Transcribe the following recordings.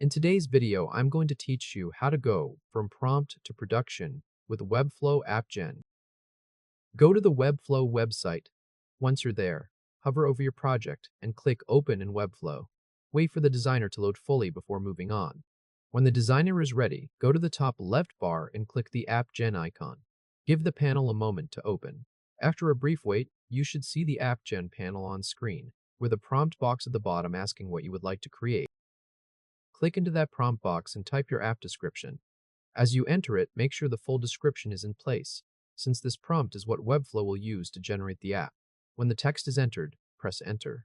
In today's video, I'm going to teach you how to go from prompt to production with Webflow App Gen. Go to the Webflow website. Once you're there, hover over your project and click Open in Webflow. Wait for the designer to load fully before moving on. When the designer is ready, go to the top left bar and click the App Gen icon. Give the panel a moment to open. After a brief wait, you should see the App Gen panel on screen, with a prompt box at the bottom asking what you would like to create. Click into that prompt box and type your app description. As you enter it, make sure the full description is in place, since this prompt is what Webflow will use to generate the app. When the text is entered, press Enter.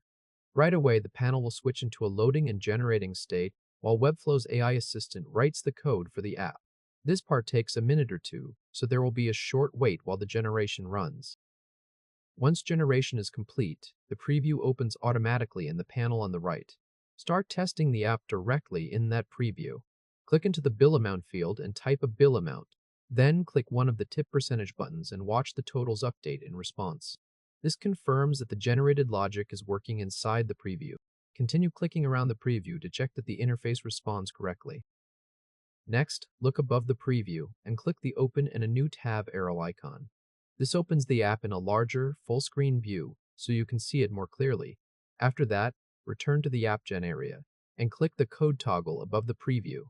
Right away, the panel will switch into a loading and generating state while Webflow's AI assistant writes the code for the app. This part takes a minute or two, so there will be a short wait while the generation runs. Once generation is complete, the preview opens automatically in the panel on the right. Start testing the app directly in that preview. Click into the bill amount field and type a bill amount. Then click one of the tip percentage buttons and watch the totals update in response. This confirms that the generated logic is working inside the preview. Continue clicking around the preview to check that the interface responds correctly. Next, look above the preview and click the Open in a new tab arrow icon. This opens the app in a larger, full-screen view so you can see it more clearly. After that, return to the App Gen area and click the code toggle above the preview.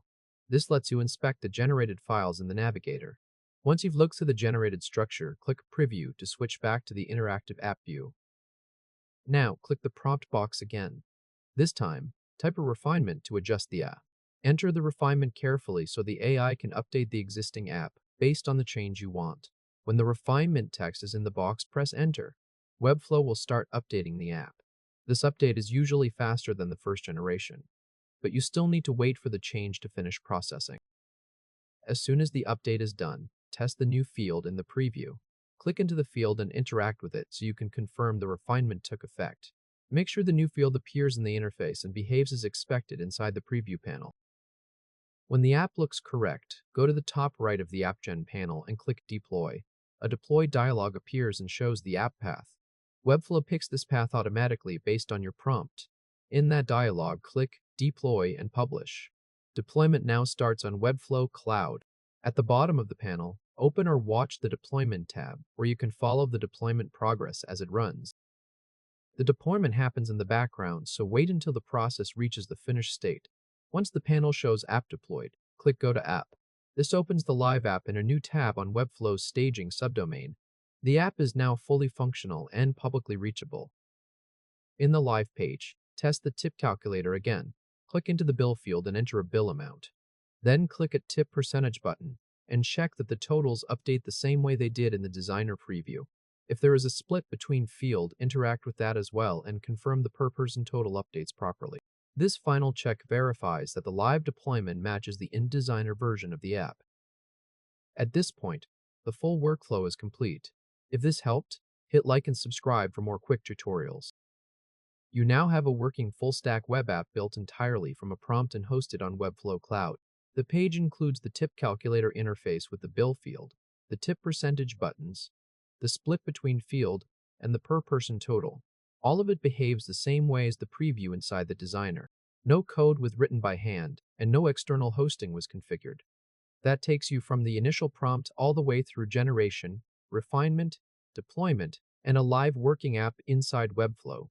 This lets you inspect the generated files in the navigator. Once you've looked through the generated structure, click Preview to switch back to the interactive app view. Now, click the prompt box again. This time, type a refinement to adjust the app. Enter the refinement carefully so the AI can update the existing app based on the change you want. When the refinement text is in the box, press Enter. Webflow will start updating the app. This update is usually faster than the first generation, but you still need to wait for the change to finish processing. As soon as the update is done, test the new field in the preview. Click into the field and interact with it so you can confirm the refinement took effect. Make sure the new field appears in the interface and behaves as expected inside the preview panel. When the app looks correct, go to the top right of the App Gen panel and click Deploy. A deploy dialog appears and shows the app path. Webflow picks this path automatically based on your prompt. In that dialog, click Deploy and Publish. Deployment now starts on Webflow Cloud. At the bottom of the panel, open or watch the Deployment tab, where you can follow the deployment progress as it runs. The deployment happens in the background, so wait until the process reaches the finished state. Once the panel shows App Deployed, click Go to App. This opens the live app in a new tab on Webflow's staging subdomain. The app is now fully functional and publicly reachable. In the live page, test the tip calculator again. Click into the bill field and enter a bill amount. Then click a tip percentage button and check that the totals update the same way they did in the designer preview. If there is a split between field, interact with that as well and confirm the per person total updates properly. This final check verifies that the live deployment matches the in-designer version of the app. At this point, the full workflow is complete. If this helped, hit like and subscribe for more quick tutorials. You now have a working full-stack web app built entirely from a prompt and hosted on Webflow Cloud. The page includes the tip calculator interface with the bill field, the tip percentage buttons, the split between field, and the per person total. All of it behaves the same way as the preview inside the designer. No code was written by hand, and no external hosting was configured. That takes you from the initial prompt all the way through generation, refinement, deployment, and a live working app inside Webflow.